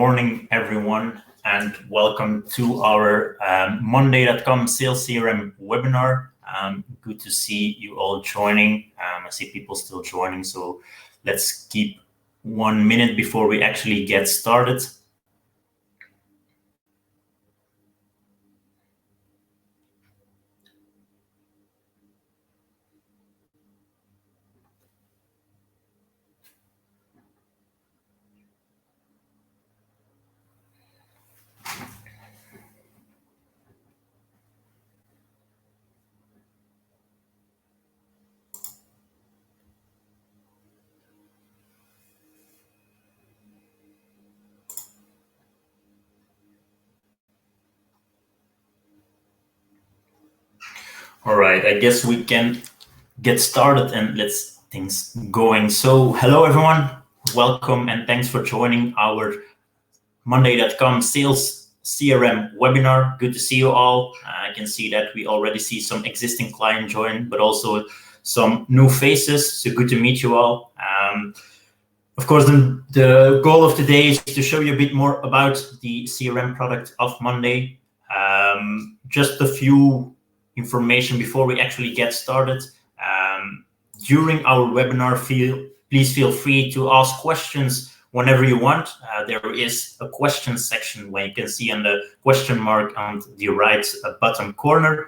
morning, everyone, and welcome to our Monday.com Sales CRM webinar. Good to see you all joining. I see people still joining, so let's keep 1 minute before we actually get started. All right, I guess we can get started and let's things going. So hello everyone, welcome and thanks for joining our Monday.com Sales CRM webinar. Good to see you all. I can see that we already see some existing clients join, but also some new faces. So good to meet you all. Of course, the goal of today is to show you a bit more about the CRM product of Monday. Just a few information before we actually get started. During our webinar, please feel free to ask questions whenever you want. There is a question section where you can see on the question mark on the right bottom corner.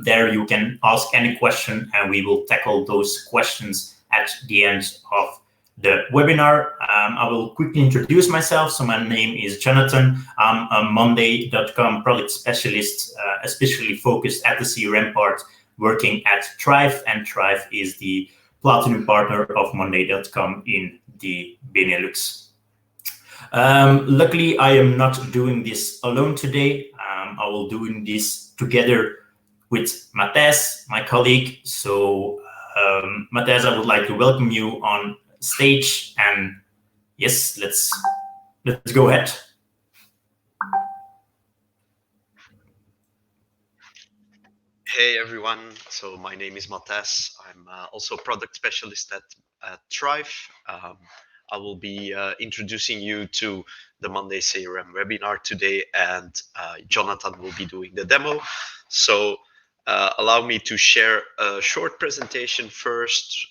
There you can ask any question and we will tackle those questions at the end of the webinar. I will quickly introduce myself. So my name is Jonathan. I'm a Monday.com product specialist, especially focused at the CRM part, working at Thrive, and Thrive is the platinum partner of Monday.com in the Benelux. Luckily, I am not doing this alone today. I will doing this together with Matthijs, my colleague. So Matthijs, I would like to welcome you on stage, and yes, let's go ahead. Hey everyone, so my name is Matthijs. I'm also a product specialist at Thrive. I will be introducing you to the Monday CRM webinar today, and Jonathan will be doing the demo. So allow me to share a short presentation first,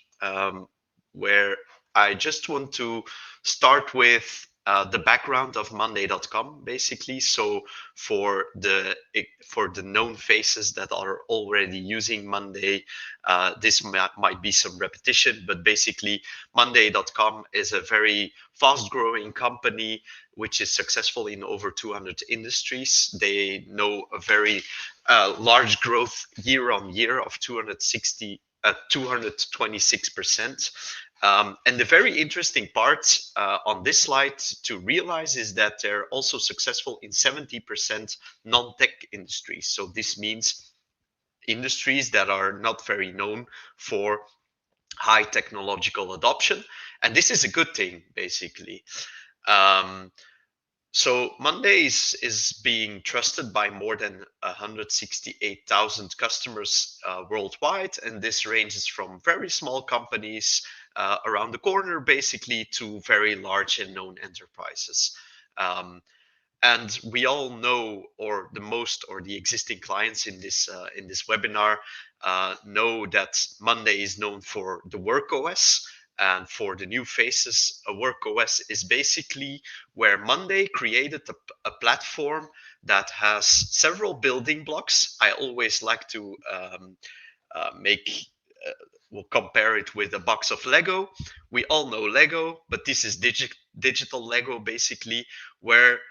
where I just want to start with the background of Monday.com, basically. So for the known faces that are already using Monday, this might be some repetition, but basically Monday.com is a very fast-growing company which is successful in over 200 industries. They know a very large growth year on year of 226%. And the very interesting part on this slide to realize is that they're also successful in 70% non-tech industries. So this means industries that are not very known for high technological adoption. And this is a good thing, basically. So Monday is being trusted by more than 168,000 customers worldwide. And this ranges from very small companies around the corner, basically, to very large and known enterprises. And we all know, or the existing clients in this webinar know that Monday is known for the Work OS. And for the new faces, a Work OS is basically where Monday created a platform that has several building blocks. I always like to we'll compare it with a box of Lego. We all know Lego, but this is digital Lego, basically, where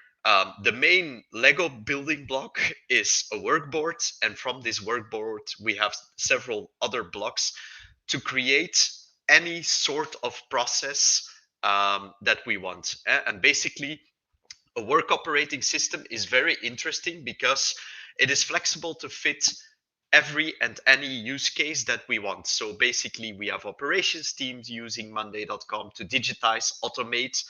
the main Lego building block is a workboard. And from this workboard, we have several other blocks to create any sort of process that we want. And basically, a work operating system is very interesting because it is flexible to fit every and any use case that we want. So basically, we have operations teams using Monday.com to digitize, automate,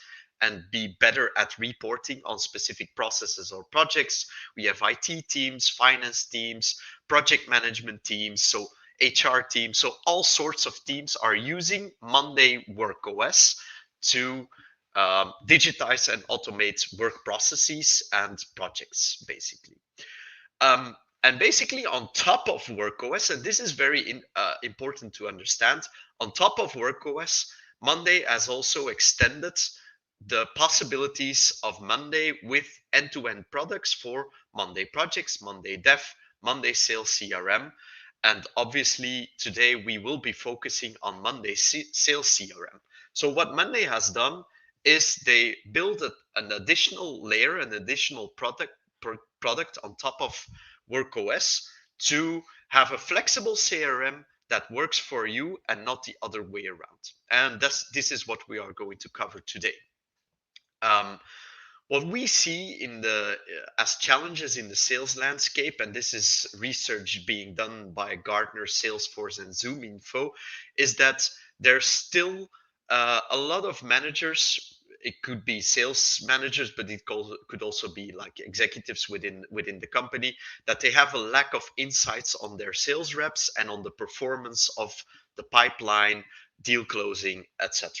and be better at reporting on specific processes or projects. We have IT teams, finance teams, project management teams, so HR teams. So all sorts of teams are using Monday Work OS to digitize and automate work processes and projects, basically. Um, and basically, on top of WorkOS, and this is very important to understand, on top of WorkOS, Monday has also extended the possibilities of Monday with end-to-end products for Monday projects, Monday Dev, Monday Sales CRM. And obviously, today we will be focusing on Monday Sales CRM. So, what Monday has done is they build an additional layer, an additional product on top of WorkOS to have a flexible CRM that works for you and not the other way around. And this is what we are going to cover today. Um, what we see in the as challenges in the sales landscape, and this is research being done by Gartner, Salesforce, and ZoomInfo, is that there's still a lot of managers. It could be sales managers, but it could also be like executives within the company, that they have a lack of insights on their sales reps and on the performance of the pipeline, deal closing, etc.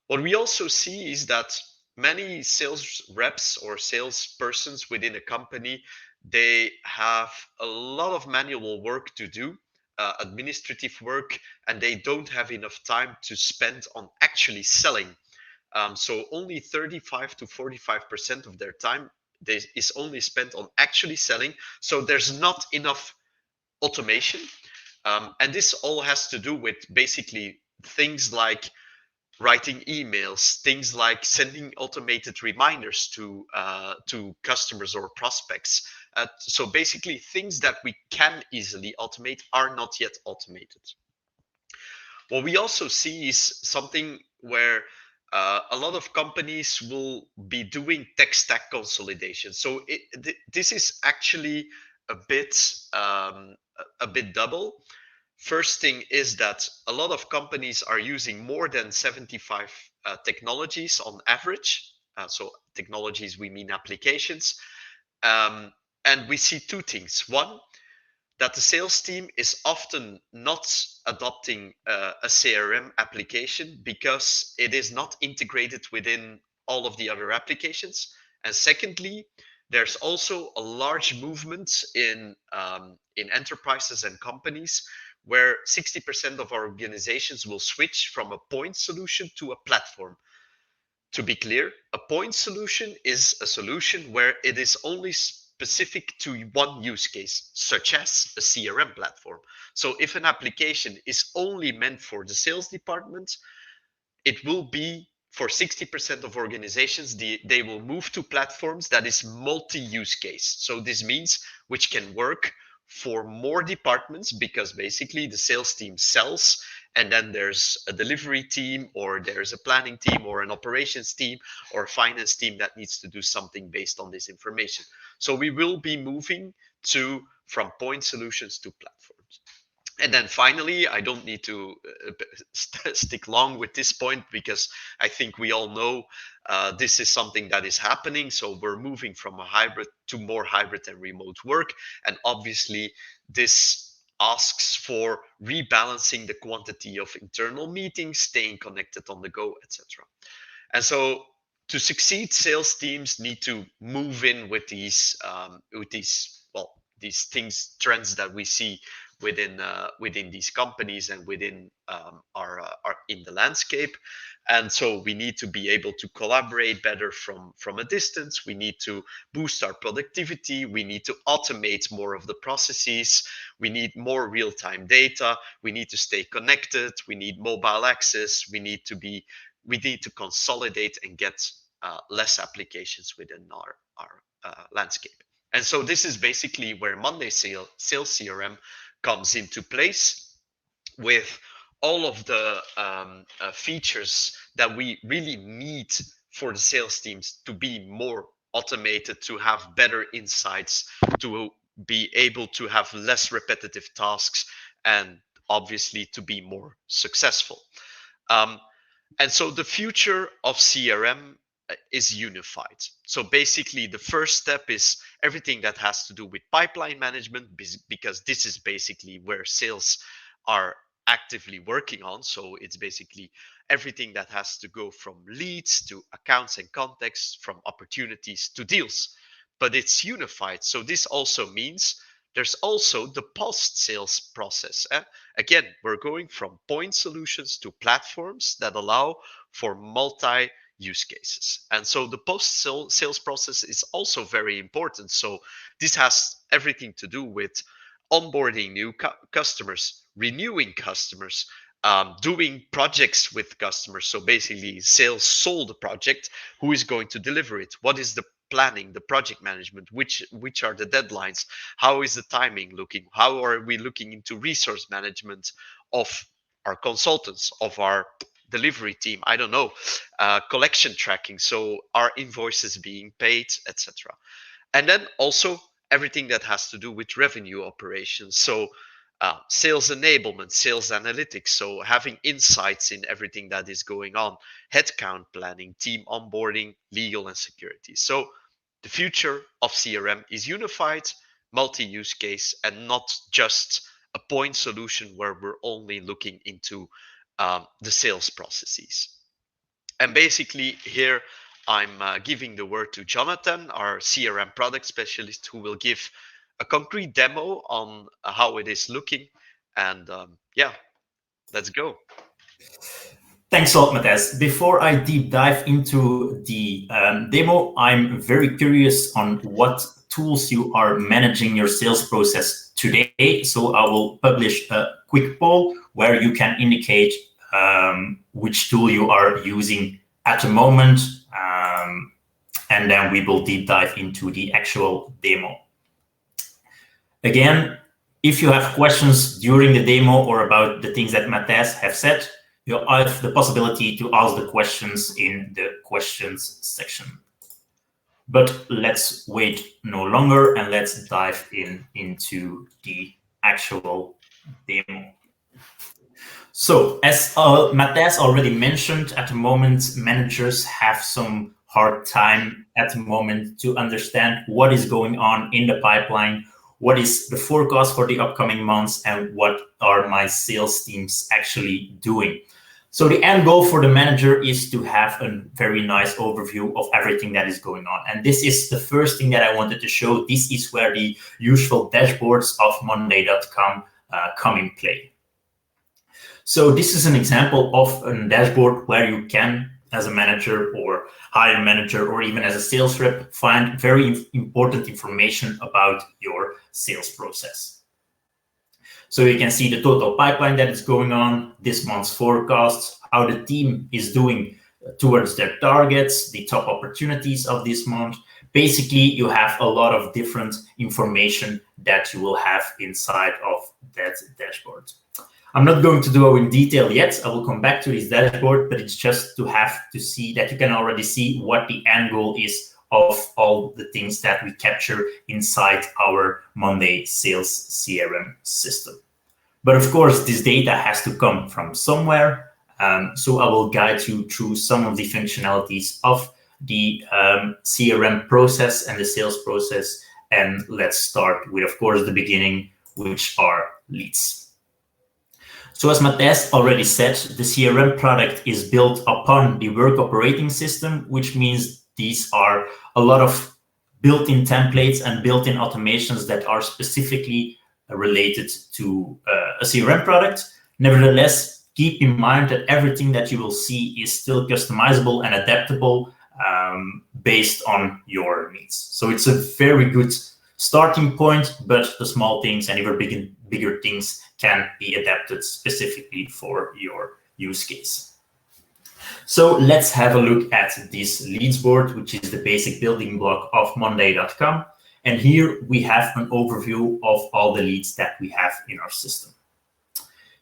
What we also see is that many sales reps or salespersons within a company, they have a lot of manual work to do, administrative work, and they don't have enough time to spend on actually selling. So only 35 to 45% of their time is only spent on actually selling. So there's not enough automation. And this all has to do with basically things like writing emails, things like sending automated reminders to customers or prospects. So basically, things that we can easily automate are not yet automated. What we also see is something where a lot of companies will be doing tech stack consolidation. So this is actually a bit a bit double. First thing is that a lot of companies are using more than 75 technologies on average. So technologies, we mean applications. Um, and we see two things. One, that the sales team is often not adopting a CRM application because it is not integrated within all of the other applications. And secondly, there's also a large movement in enterprises and companies where 60% of organizations will switch from a point solution to a platform. To be clear, a point solution is a solution where it is only specific to one use case, such as a CRM platform. So if an application is only meant for the sales department, it will be for 60% of organizations, they will move to platforms that is multi-use case. So this means which can work for more departments, because basically the sales team sells, and then there's a delivery team, or there's a planning team, or an operations team, or a finance team that needs to do something based on this information. So we will be moving to from point solutions to platforms. And then finally, I don't need to stick long with this point, because I think we all know this is something that is happening. So we're moving from a hybrid to more hybrid and remote work. And obviously, this asks for rebalancing the quantity of internal meetings, staying connected on the go, etc. And so to succeed, sales teams need to move in with these well, these things, trends that we see within these companies and within our in the landscape. And so we need to be able to collaborate better from a distance. We need to boost our productivity. We need to automate more of the processes. We need more real-time data. We need to stay connected. We need mobile access. We need to consolidate and get less applications within our landscape. And so this is basically where Monday Sales CRM comes into place, with all of the features that we really need for the sales teams to be more automated, to have better insights, to be able to have less repetitive tasks, and obviously to be more successful. Um, and so the future of CRM is unified. So basically, the first step is everything that has to do with pipeline management, because this is basically where sales are actively working on. So it's basically everything that has to go from leads to accounts and contacts, from opportunities to deals. But it's unified. So this also means there's also the post-sales process. Again, we're going from point solutions to platforms that allow for multi use cases. And so the post sales process is also very important. So this has everything to do with onboarding new customers, renewing customers, doing projects with customers. So basically, sales sold a project. Who is going to deliver it? What is the planning, the project management? Which are the deadlines? How is the timing looking? How are we looking into resource management of our consultants, of our delivery team? I don't know, collection tracking. So our invoices being paid, etc. And then also everything that has to do with revenue operations. So sales enablement, sales analytics. So having insights in everything that is going on, headcount planning, team onboarding, legal and security. So the future of CRM is unified, multi-use case, and not just a point solution where we're only looking into the sales processes. And basically here I'm giving the word to Jonathan, our CRM product specialist, who will give a concrete demo on how it is looking. And yeah, let's go. Thanks a lot, Matthias. Before I deep dive into the demo, I'm very curious on what tools you are managing your sales process today. So I will publish a quick poll where you can indicate which tool you are using at the moment. And then we will deep dive into the actual demo. Again, if you have questions during the demo or about the things that Matthias have said, you have the possibility to ask the questions in the questions section. But let's wait no longer and let's dive into the actual demo. So as Matthias already mentioned, at the moment, managers have some hard time at the moment to understand what is going on in the pipeline, what is the forecast for the upcoming months, and what are my sales teams actually doing. So the end goal for the manager is to have a very nice overview of everything that is going on. And this is the first thing that I wanted to show. This is where the usual dashboards of Monday.com come in play. So this is an example of a dashboard where you can, as a manager or hiring manager, or even as a sales rep, find very important information about your sales process. So you can see the total pipeline that is going on, this month's forecasts, how the team is doing towards their targets, the top opportunities of this month. Basically, you have a lot of different information that you will have inside of that dashboard. I'm not going to go in detail yet. I will come back to this dashboard, but it's just to have to see that you can already see what the end goal is of all the things that we capture inside our Monday Sales CRM system. But of course, this data has to come from somewhere. So I will guide you through some of the functionalities of the CRM process and the sales process. And let's start with, of course, the beginning, which are leads. So as Matthias already said, the CRM product is built upon the work operating system, which means these are a lot of built-in templates and built-in automations that are specifically related to a CRM product. Nevertheless, keep in mind that everything that you will see is still customizable and adaptable based on your needs. So it's a very good starting point, but the small things and even bigger things can be adapted specifically for your use case. So let's have a look at this leads board, which is the basic building block of Monday.com. And here we have an overview of all the leads that we have in our system.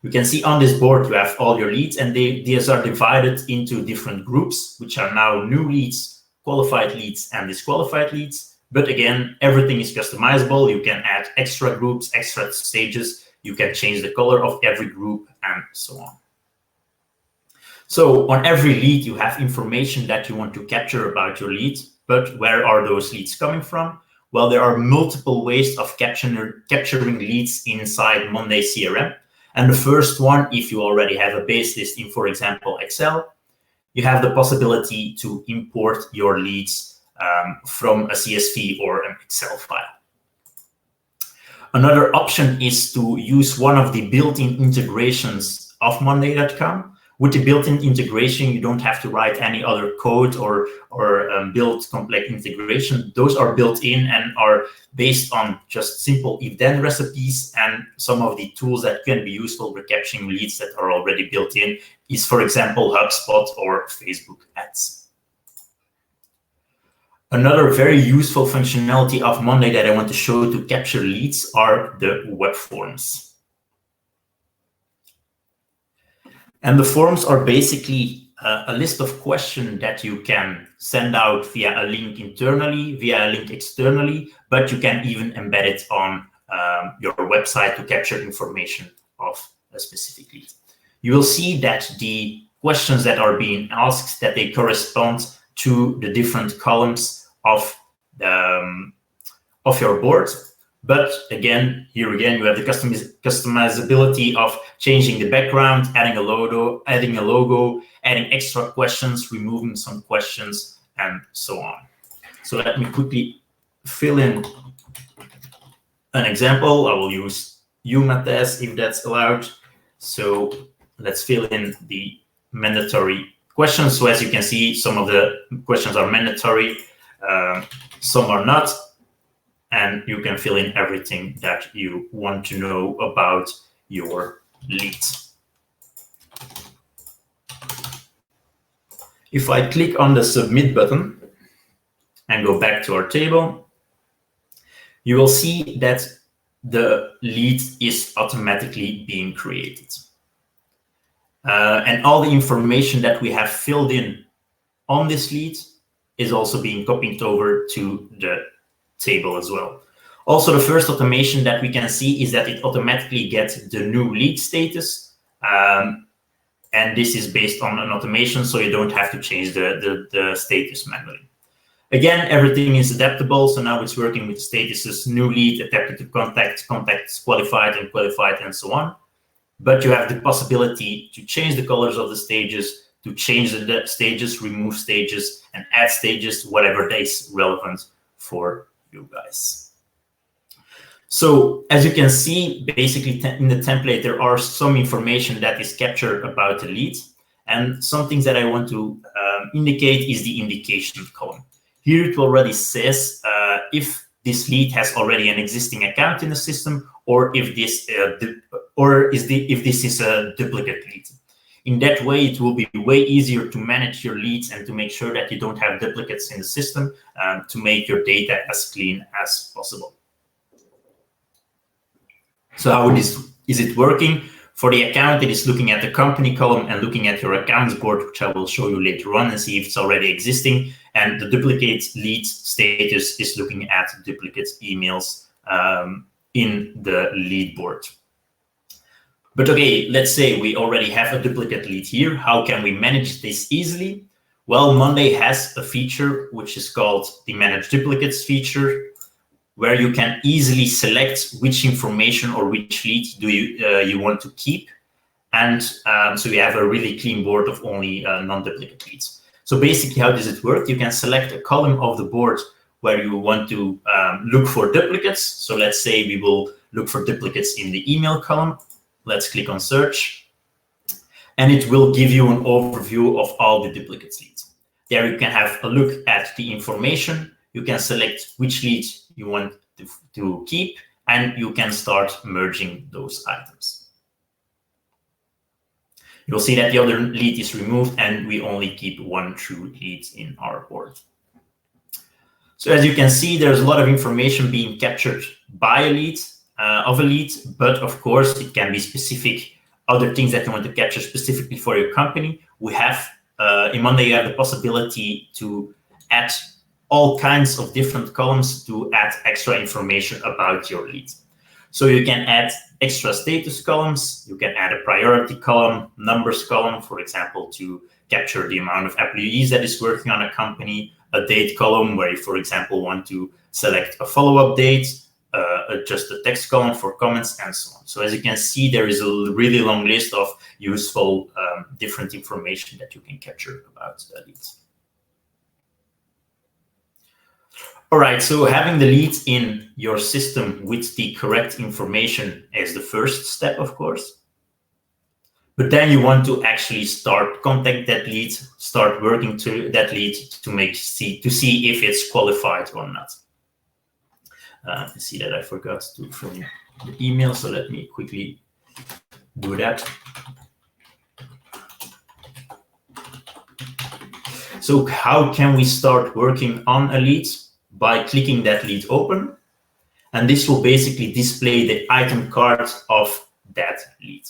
You can see on this board, you have all your leads, and these are divided into different groups, which are now new leads, qualified leads, and disqualified leads. But again, everything is customizable. You can add extra groups, extra stages. You can change the color of every group and so on. So on every lead, you have information that you want to capture about your lead. But where are those leads coming from? Well, there are multiple ways of capturing leads inside Monday CRM. And the first one, if you already have a base list in, for example, Excel, you have the possibility to import your leads from a CSV or an Excel file. Another option is to use one of the built-in integrations of Monday.com. With the built-in integration, you don't have to write any other code or build complex integration. Those are built in and are based on just simple if-then recipes, and some of the tools that can be useful for capturing leads that are already built in is, for example, HubSpot or Facebook ads. Another very useful functionality of Monday that I want to show to capture leads are the web forms. And the forms are basically a list of questions that you can send out via a link internally, via a link externally, but you can even embed it on your website to capture information of a specific lead. You will see that the questions that are being asked, that they correspond to the different columns of your board. But again, here again, you have the customizability of changing the background, adding a logo, adding extra questions, removing some questions, and so on. So let me quickly fill in an example. I will use you, Matthias, if that's allowed. So let's fill in the mandatory questions. So as you can see, some of the questions are mandatory, some are not. And you can fill in everything that you want to know about your leads. If I click on the submit button and go back to our table, you will see that the lead is automatically being created. And all the information that we have filled in on this lead is also being copied over to the table as well. Also, the first automation that we can see is that it automatically gets the new lead status. And this is based on an automation, so you don't have to change the status manually. Again, everything is adaptable. So now it's working with statuses, new lead, adapted to contacts, contacts qualified, and so on. But you have the possibility to change the colors of the stages, to change the stages, remove stages, and add stages, whatever is relevant for you guys. So as you can see, basically in the template, there are some information that is captured about the lead. And some things that I want to indicate is the indication column. Here it already says if this lead has already an existing account in the system, or if this is a duplicate lead. In that way, it will be way easier to manage your leads and to make sure that you don't have duplicates in the system, to make your data as clean as possible. So how is it working? For the account, it is looking at the company column and looking at your accounts board, which I will show you later on and see if it's already existing. And the duplicate lead status is looking at duplicate emails in the lead board. But okay, let's say we already have a duplicate lead here. How can we manage this easily? Well, Monday has a feature which is called the Manage Duplicates feature, where you can easily select which information or which lead do you want to keep. And so you have a really clean board of only non-duplicate leads. So basically, how does it work? You can select a column of the board where you want to look for duplicates. So let's say we will look for duplicates in the email column. Let's click on search, and it will give you an overview of all the duplicates leads. There you can have a look at the information. You can select which leads you want to keep, and you can start merging those items. You'll see that the other lead is removed, and we only keep one true lead in our board. So as you can see, there's a lot of information being captured by a lead. Of a lead, but of course it can be specific other things that you want to capture specifically for your company. We have in Monday you have the possibility to add all kinds of different columns to add extra information about your lead. So you can add extra status columns, you can add a priority column, numbers column, for example, to capture the amount of employees that is working on a company, a date column where you, for example, want to select a follow-up date, adjust the text column for comments and so on. So as you can see, there is a really long list of useful different information that you can capture about leads. All right, so having the leads in your system with the correct information is the first step, of course. But then you want to actually start contact that lead, start working to that lead to see if it's qualified or not. I see that I forgot to fill in the email, so let me quickly do that. So how can we start working on a lead? By clicking that lead open, and this will basically display the item card of that lead.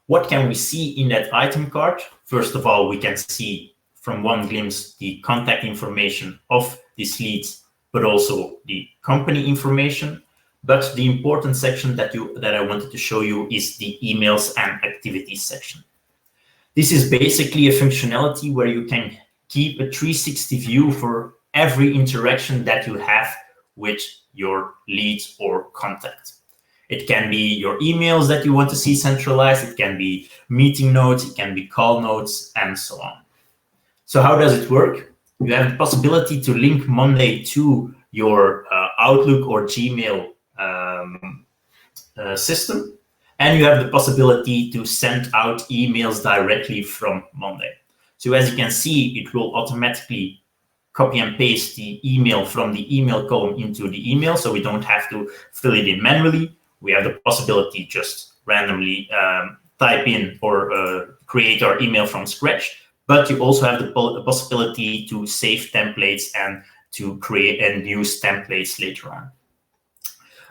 What can we see in that item card? First of all, we can see from one glimpse the contact information of this lead, but also the company information. But the important section that I wanted to show you is the emails and activities section. This is basically a functionality where you can keep a 360 view for every interaction that you have with your lead or contact. It can be your emails that you want to see centralized, it can be meeting notes, it can be call notes, and so on. So how does it work? You have the possibility to link Monday to your Outlook or Gmail system, and you have the possibility to send out emails directly from Monday. So as you can see, it will automatically copy and paste the email from the email column into the email, so we don't have to fill it in manually. We have the possibility just randomly type in or create our email from scratch, but you also have the possibility to save templates and to create and use templates later on.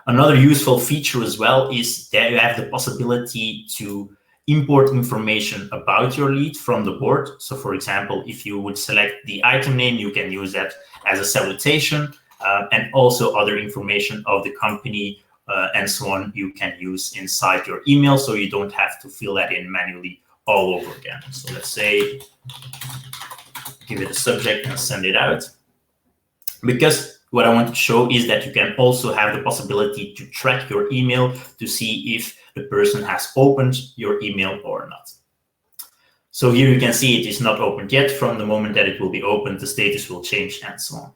Another useful feature as well is that you have the possibility to import information about your lead from the board. So for example, if you would select the item name, you can use that as a salutation, and also other information of the company and so on you can use inside your email, so you don't have to fill that in manually all over again. So let's say, give it a subject and send it out. Because what I want to show is that you can also have the possibility to track your email to see if the person has opened your email or not. So here you can see it is not opened yet. From the moment that it will be opened, the status will change and so on.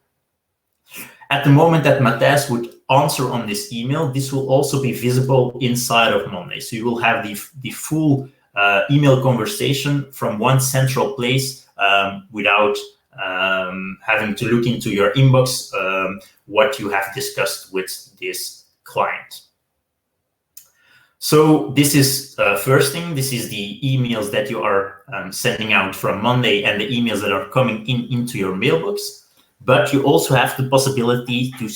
At the moment that Matthijs would answer on this email, this will also be visible inside of Monday. So you will have the full email conversation from one central place without having to look into your inbox what you have discussed with this client. So this is first thing. This is the emails that you are sending out from Monday and the emails that are coming into your mailbox. But you also have the possibility to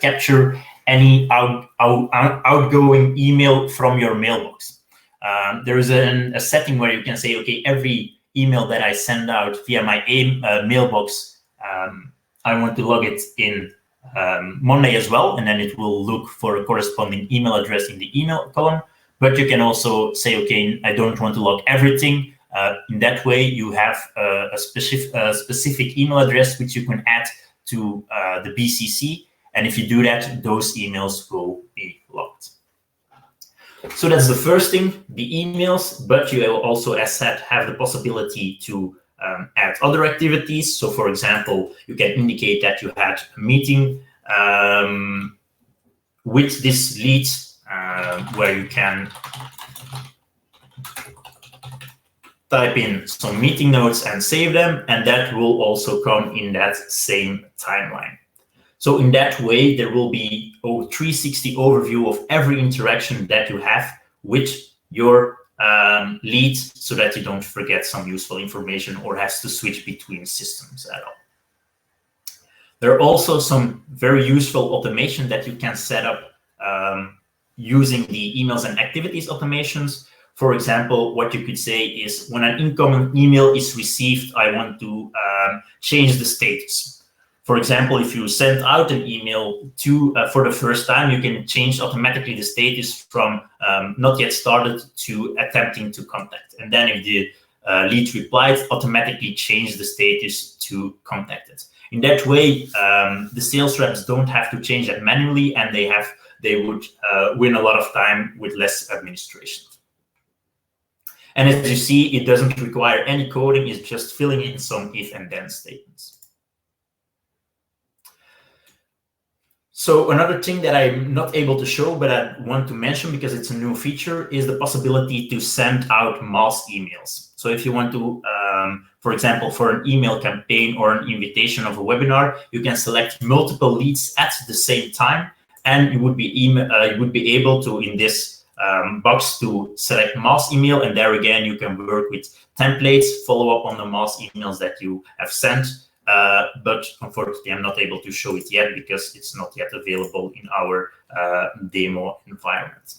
capture any outgoing email from your mailbox. There is a setting where you can say, okay, every email that I send out via my mailbox, I want to log it in Monday as well, and then it will look for a corresponding email address in the email column. But you can also say, okay, I don't want to log everything. In that way, you have a specific email address which you can add to the BCC, and if you do that, those emails will be logged. So that's the first thing, the emails, but you also, as said, have the possibility to add other activities. So for example, you can indicate that you had a meeting with this lead where you can type in some meeting notes and save them, and that will also come in that same timeline. So in that way, there will be a 360 overview of every interaction that you have with your leads, so that you don't forget some useful information or has to switch between systems at all. There are also some very useful automation that you can set up using the emails and activities automations. For example, what you could say is when an incoming email is received, I want to change the status. For example, if you send out an email for the first time, you can change automatically the status from not yet started to attempting to contact. And then if the lead replies, automatically change the status to contacted. In that way, the sales reps don't have to change that manually, and they would win a lot of time with less administration. And as you see, it doesn't require any coding, it's just filling in some if and then statements. So another thing that I'm not able to show, but I want to mention because it's a new feature, is the possibility to send out mass emails. So if you want to, for example, for an email campaign or an invitation of a webinar, you can select multiple leads at the same time, and you would be able to, in this box, to select mass email, and there again you can work with templates, follow up on the mass emails that you have sent. But unfortunately, I'm not able to show it yet because it's not yet available in our demo environment.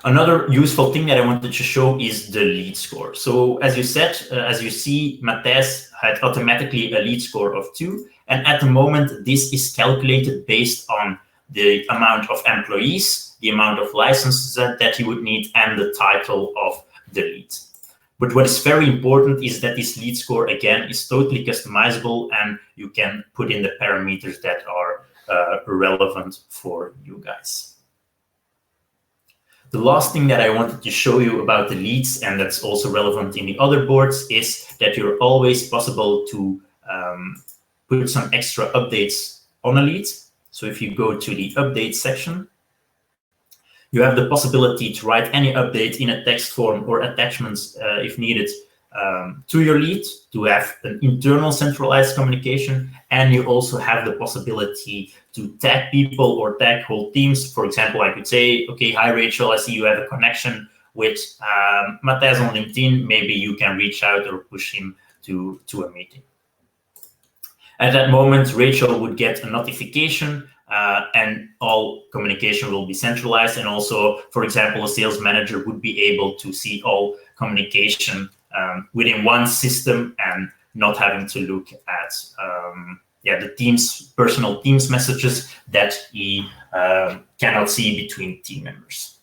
Another useful thing that I wanted to show is the lead score. So as you said, as you see, Matthijs had automatically a lead score of 2. And at the moment, this is calculated based on the amount of employees, the amount of licenses that he would need, and the title of the lead. But what is very important is that this lead score, again, is totally customizable, and you can put in the parameters that are relevant for you guys. The last thing that I wanted to show you about the leads, and that's also relevant in the other boards, is that you're always possible to put some extra updates on a lead. So if you go to the update section, you have the possibility to write any update in a text form or attachments if needed to your lead, to have an internal centralized communication. And you also have the possibility to tag people or tag whole teams. For example, I could say, okay, hi, Rachel, I see you have a connection with Matthijs on LinkedIn. Maybe you can reach out or push him to a meeting. At that moment, Rachel would get a notification and all communication will be centralized. And also, for example, a sales manager would be able to see all communication within one system and not having to look at the personal Teams messages that he cannot see between team members.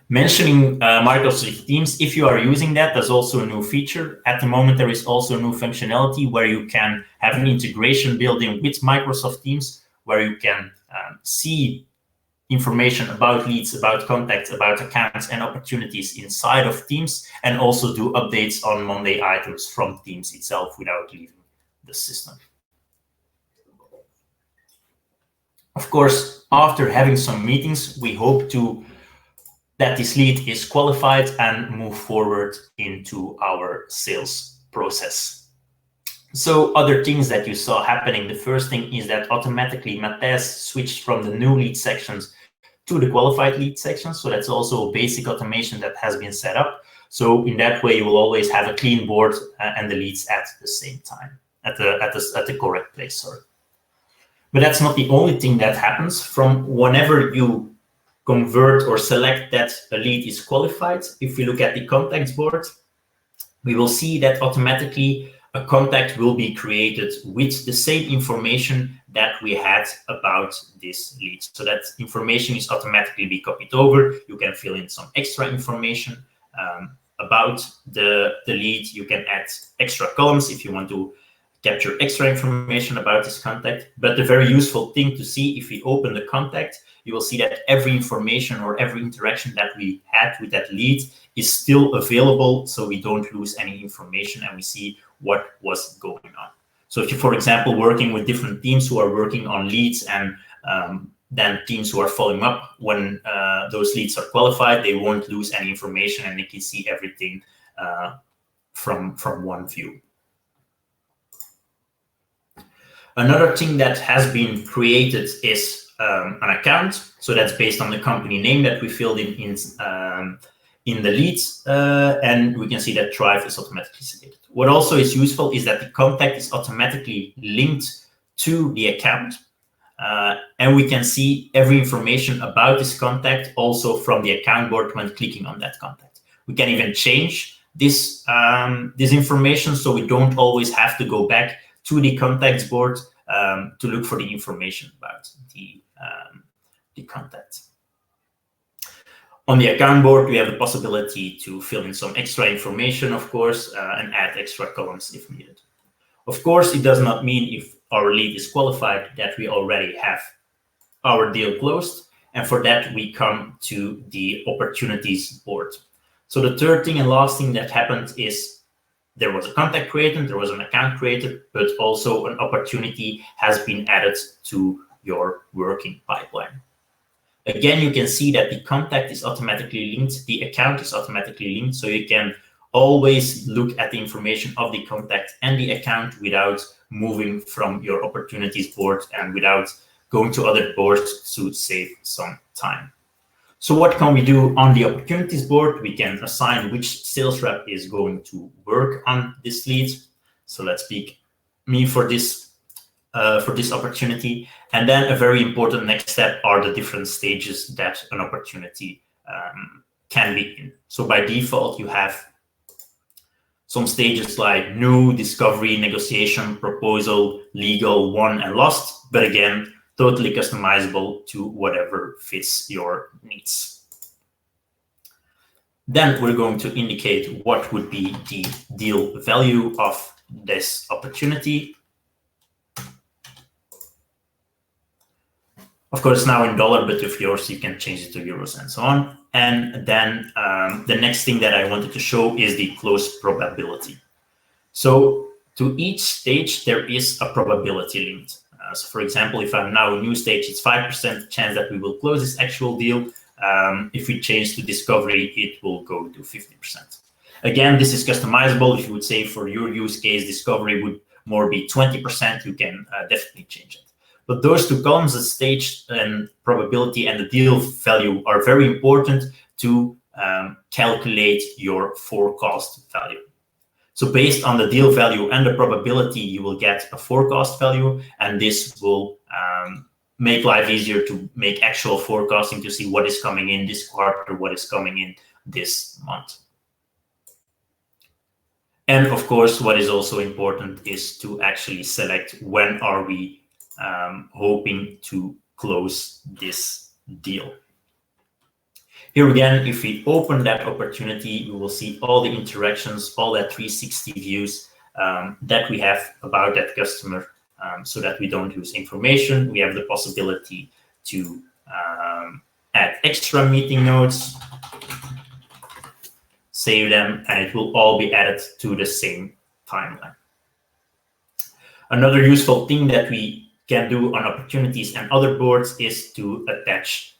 Mentioning Microsoft Teams, if you are using that, there's also a new feature. At the moment, there is also a new functionality where you can have an integration built-in with Microsoft Teams, where you can see information about leads, about contacts, about accounts and opportunities inside of Teams, and also do updates on Monday items from Teams itself without leaving the system. Of course, after having some meetings, we hope that this lead is qualified and move forward into our sales process. So other things that you saw happening, the first thing is that automatically Matthijs switched from the new lead sections to the qualified lead sections. So that's also a basic automation that has been set up. So in that way, you will always have a clean board and the leads at the same time, at the correct place, sorry. But that's not the only thing that happens. From whenever you convert or select that a lead is qualified, if we look at the contacts board, we will see that automatically a contact will be created with the same information that we had about this lead. So that information is automatically be copied over. You can fill in some extra information about the lead. You can add extra columns if you want to capture extra information about this contact. But the very useful thing to see, if we open the contact, you will see that every information or every interaction that we had with that lead is still available, so we don't lose any information and we see what was going on. So if you're, for example, working with different teams who are working on leads and then teams who are following up when those leads are qualified, they won't lose any information and they can see everything from one view. Another thing that has been created is an account. So that's based on the company name that we filled in the leads, and we can see that Thrive is automatically selected. What also is useful is that the contact is automatically linked to the account, and we can see every information about this contact also from the account board when clicking on that contact. We can even change this information, so we don't always have to go back to the contacts board to look for the information about the contact. On the account board, we have the possibility to fill in some extra information, of course, and add extra columns if needed. Of course, it does not mean if our lead is qualified that we already have our deal closed. And for that, we come to the opportunities board. So the third thing and last thing that happened is there was a contact created, there was an account created, but also an opportunity has been added to your working pipeline. Again, you can see that the contact is automatically linked, the account is automatically linked, so you can always look at the information of the contact and the account without moving from your opportunities board and without going to other boards to save some time. So what can we do on the opportunities board? We can assign which sales rep is going to work on this lead. So let's pick me for this opportunity. And then a very important next step are the different stages that an opportunity can be in. So by default, you have some stages like new, discovery, negotiation, proposal, legal, won, and lost. But again, totally customizable to whatever fits your needs. Then we're going to indicate what would be the deal value of this opportunity. Of course, now in dollar, but if yours, you can change it to euros and so on. And then the next thing that I wanted to show is the close probability. So to each stage, there is a probability limit. So for example, if I'm now a new stage, it's 5% chance that we will close this actual deal. If we change to discovery, it will go to 50%. Again, this is customizable. If you would say for your use case, discovery would more be 20%, you can definitely change it. But those two columns, the stage and probability and the deal value, are very important to calculate your forecast value. So based on the deal value and the probability, you will get a forecast value, and this will make life easier to make actual forecasting to see what is coming in this quarter, what is coming in this month. And of course, what is also important is to actually select when are we hoping to close this deal. Here again, if we open that opportunity, we will see all the interactions, all that 360 views that we have about that customer, so that we don't lose information. We have the possibility to add extra meeting notes, save them, and it will all be added to the same timeline. Another useful thing that we can do on opportunities and other boards is to attach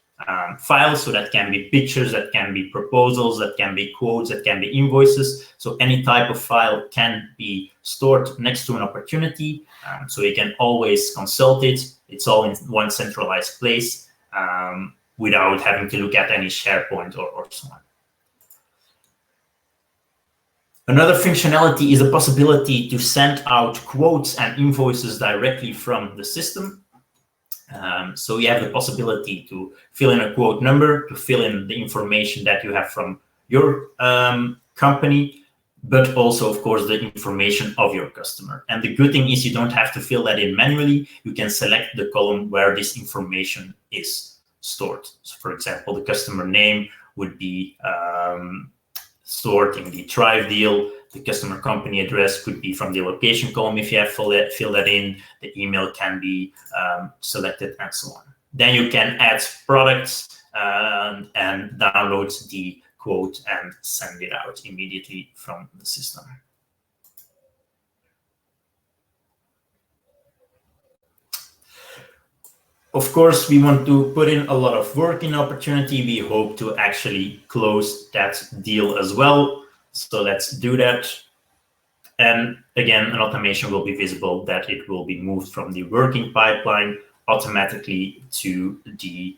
files. So that can be pictures, that can be proposals, that can be quotes, that can be invoices. So any type of file can be stored next to an opportunity. So you can always consult it. It's all in one centralized place without having to look at any SharePoint or so on. Another functionality is the possibility to send out quotes and invoices directly from the system. So you have the possibility to fill in a quote number, to fill in the information that you have from your company, but also, of course, the information of your customer. And the good thing is you don't have to fill that in manually. You can select the column where this information is stored. So for example, the customer name would be stored in the Thrive deal. The customer company address could be from the location column if you have fill that in. The email can be selected and so on. Then you can add products and download the quote and send it out immediately from the system. Of course, we want to put in a lot of work in opportunity. We hope to actually close that deal as well. So let's do that. And again, an automation will be visible that it will be moved from the working pipeline automatically to the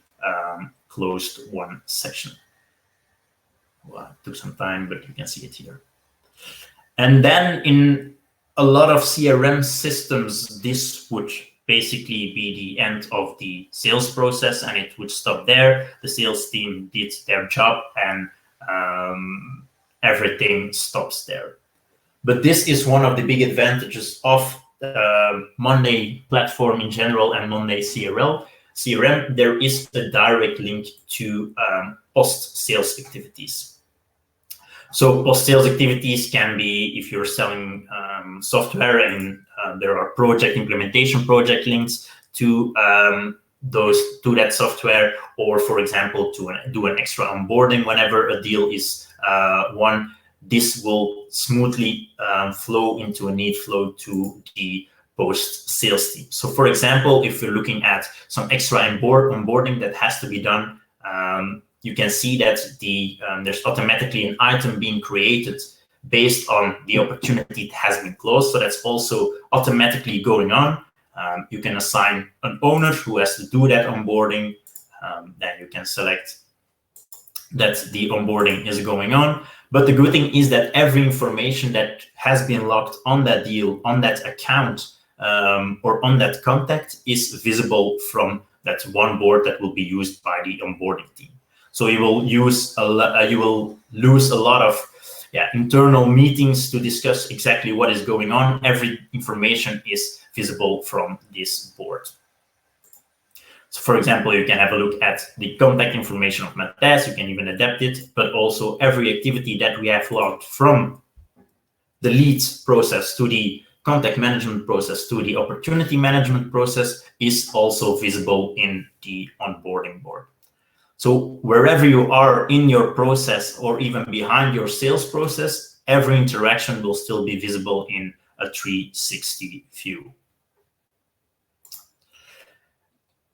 closed one section. Well, it took some time, but you can see it here. And then in a lot of CRM systems, this would basically be the end of the sales process, and it would stop there. The sales team did their job, and everything stops there. But this is one of the big advantages of Monday platform in general and Monday CRM. There is a direct link to post-sales activities. So post-sales activities can be if you're selling software and there are project implementation project links to that software, or for example, to do an extra onboarding whenever a deal is won. This will smoothly flow into a neat flow to the post-sales team. So for example, if you're looking at some extra onboarding that has to be done, you can see that there's automatically an item being created based on the opportunity that has been closed. So that's also automatically going on. You can assign an owner who has to do that onboarding. Then you can select that the onboarding is going on. But the good thing is that every information that has been logged on that deal, on that account, or on that contact is visible from that one board that will be used by the onboarding team. So you will lose a lot of internal meetings to discuss exactly what is going on. Every information is visible from this board. So for example, you can have a look at the contact information of Matthias. You can even adapt it, but also every activity that we have logged from the leads process to the contact management process to the opportunity management process is also visible in the onboarding board. So wherever you are in your process or even behind your sales process, every interaction will still be visible in a 360 view.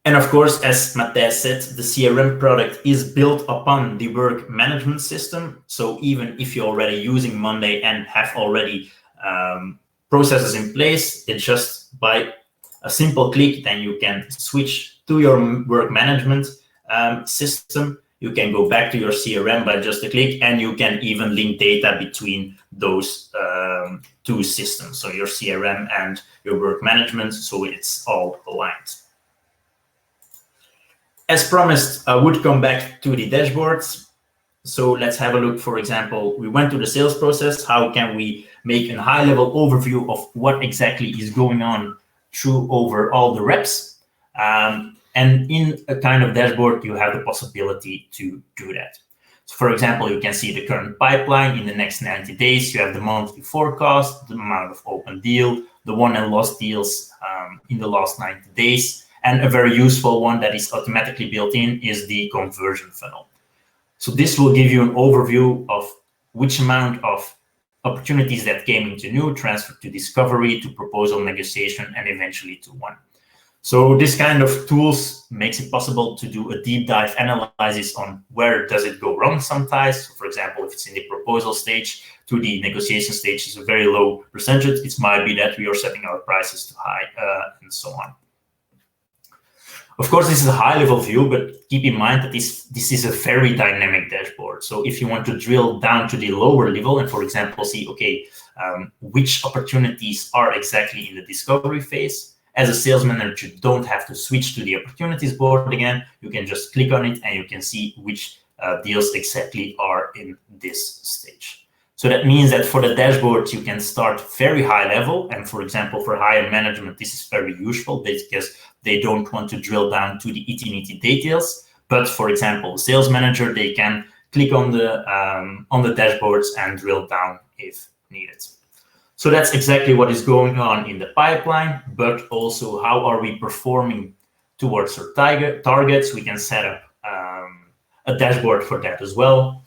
And of course, as Matthias said, the CRM product is built upon the work management system. So even if you're already using Monday and have already processes in place, it's just by a simple click, then you can switch to your work management system. You can go back to your CRM by just a click, and you can even link data between those two systems, so your CRM and your work management, so it's all aligned. As promised, I would come back to the dashboards. So let's have a look. For example, we went to the sales process. How can we make a high-level overview of what exactly is going on through over all the reps? And in a kind of dashboard, you have the possibility to do that. So for example, you can see the current pipeline in the next 90 days. You have the monthly forecast, the amount of open deal, the won and lost deals in the last 90 days. And a very useful one that is automatically built in is the conversion funnel. So this will give you an overview of which amount of opportunities that came into new, transferred to discovery, to proposal negotiation, and eventually to one. So this kind of tools makes it possible to do a deep dive analysis on where does it go wrong sometimes. So for example, if it's in the proposal stage to the negotiation stage is a very low percentage, it might be that we are setting our prices too high and so on. Of course, this is a high-level view, but keep in mind that this is a very dynamic dashboard. So if you want to drill down to the lower level and, for example, see, okay, which opportunities are exactly in the discovery phase, as a sales manager, you don't have to switch to the opportunities board again. You can just click on it and you can see which deals exactly are in this stage. So that means that for the dashboard, you can start very high level. And for example, for higher management, this is very useful because they don't want to drill down to the itty-bitty details. But for example, sales manager, they can click on the dashboards and drill down if needed. So that's exactly what is going on in the pipeline, but also how are we performing towards our targets. We can set up a dashboard for that as well.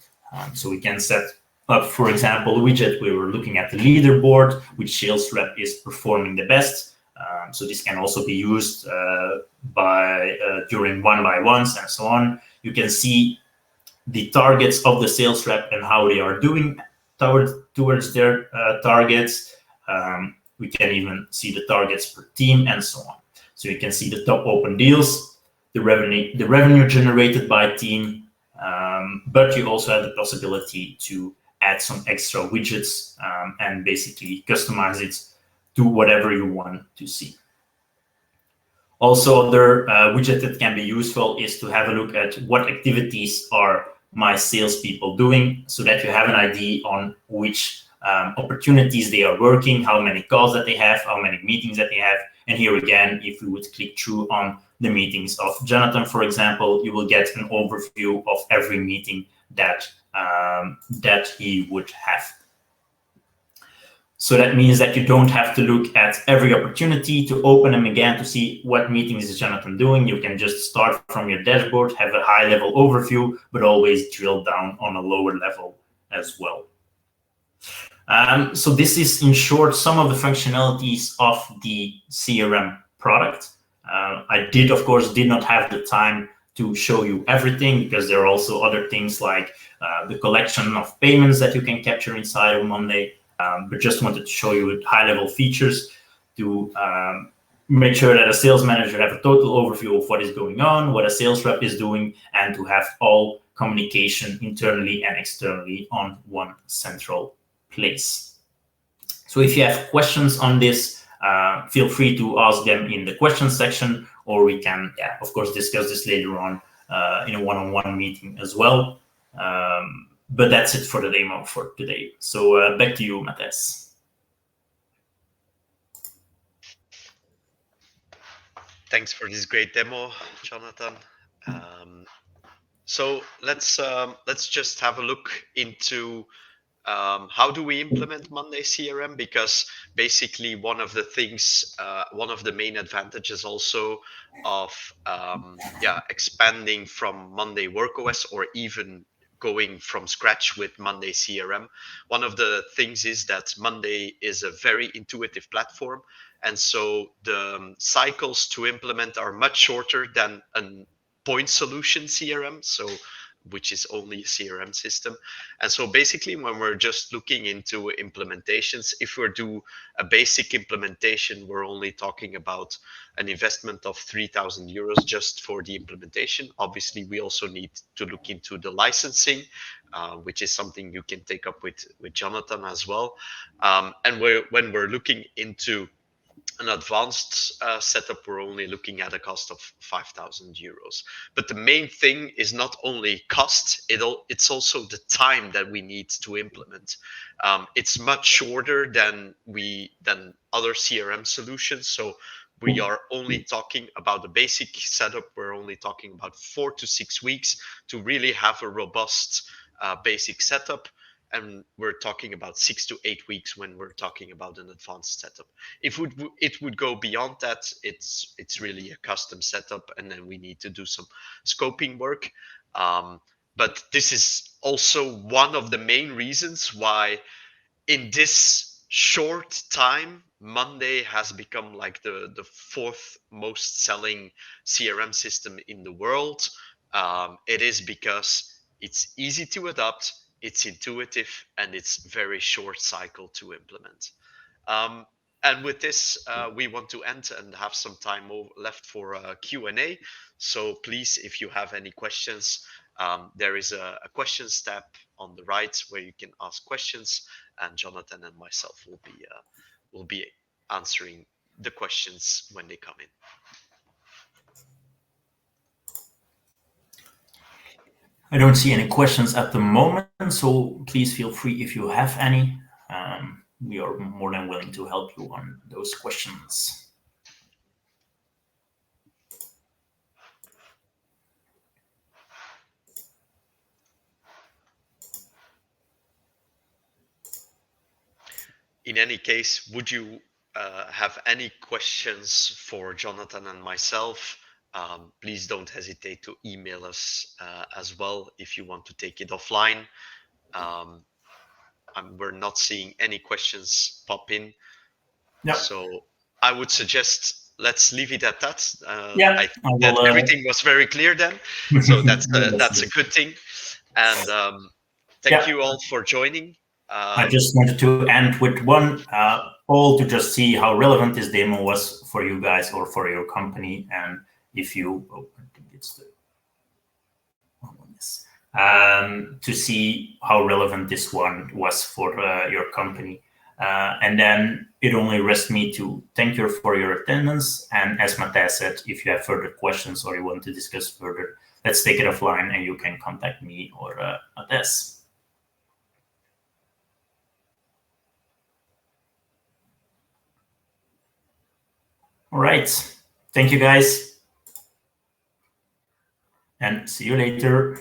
So we can set up, for example, a widget. We were looking at the leaderboard, which sales rep is performing the best. So this can also be used during one-by-ones and so on. You can see the targets of the sales rep and how they are doing towards their targets. We can even see the targets per team and so on. So you can see the top open deals, the revenue generated by team, but you also have the possibility to add some extra widgets and basically customize it to whatever you want to see. Also, other widget that can be useful is to have a look at what activities are my salespeople doing, so that you have an idea on which opportunities they are working, how many calls that they have, how many meetings that they have. And here again, if we would click through on the meetings of Jonathan, for example, you will get an overview of every meeting that he would have. So that means that you don't have to look at every opportunity to open them again to see what meetings is Jonathan doing. You can just start from your dashboard, have a high level overview, but always drill down on a lower level as well. So this is, in short, some of the functionalities of the CRM product. I of course, did not have the time to show you everything because there are also other things like the collection of payments that you can capture inside of Monday. But just wanted to show you high-level features to make sure that a sales manager have a total overview of what is going on, what a sales rep is doing, and to have all communication internally and externally on one central place. So if you have questions on this, feel free to ask them in the questions section, or we can, of course, discuss this later on in a one-on-one meeting as well. But that's it for the demo for today. So back to you, Matthijs. Thanks for this great demo, Jonathan. So let's just have a look into how do we implement Monday CRM? Because basically one of the things, one of the main advantages also of expanding from Monday WorkOS or even going from scratch with Monday CRM, one of the things is that Monday is a very intuitive platform, and so the cycles to implement are much shorter than a point solution CRM. So which is only a CRM system. And so basically when we're just looking into implementations, if we do a basic implementation, we're only talking about an investment of 3,000 euros just for the implementation. Obviously, we also need to look into the licensing, which is something you can take up with Jonathan as well. And when we're looking into an advanced setup, we're only looking at a cost of 5,000 euros. But the main thing is not only cost, it's also the time that we need to implement. It's much shorter than other CRM solutions. So we are only talking about the basic setup. We're only talking about 4 to 6 weeks to really have a robust basic setup. And we're talking about 6 to 8 weeks when we're talking about an advanced setup. If it would go beyond that, it's really a custom setup, and then we need to do some scoping work. But this is also one of the main reasons why in this short time, Monday has become like the fourth most selling CRM system in the world. It is because it's easy to adopt, it's intuitive, and it's very short cycle to implement. And with this, we want to end and have some time left for Q&A. So please, if you have any questions, there is a questions tab on the right where you can ask questions, and Jonathan and myself will be answering the questions when they come in. I don't see any questions at the moment, so please feel free if you have any. We are more than willing to help you on those questions. In any case, would you have any questions for Jonathan and myself? Please don't hesitate to email us as well if you want to take it offline. We're not seeing any questions pop in. Yep. So I would suggest let's leave it at that. I think that everything was very clear then. So that's a good thing. And thank you all for joining. I just wanted to end with one poll to just see how relevant this demo was for you guys or for your company. And if you, I think it's the to see how relevant this one was for your company. And then it only rests me to thank you for your attendance. And as Matthijs said, if you have further questions or you want to discuss further, let's take it offline and you can contact me or Matthijs. All right. Thank you, guys. And see you later.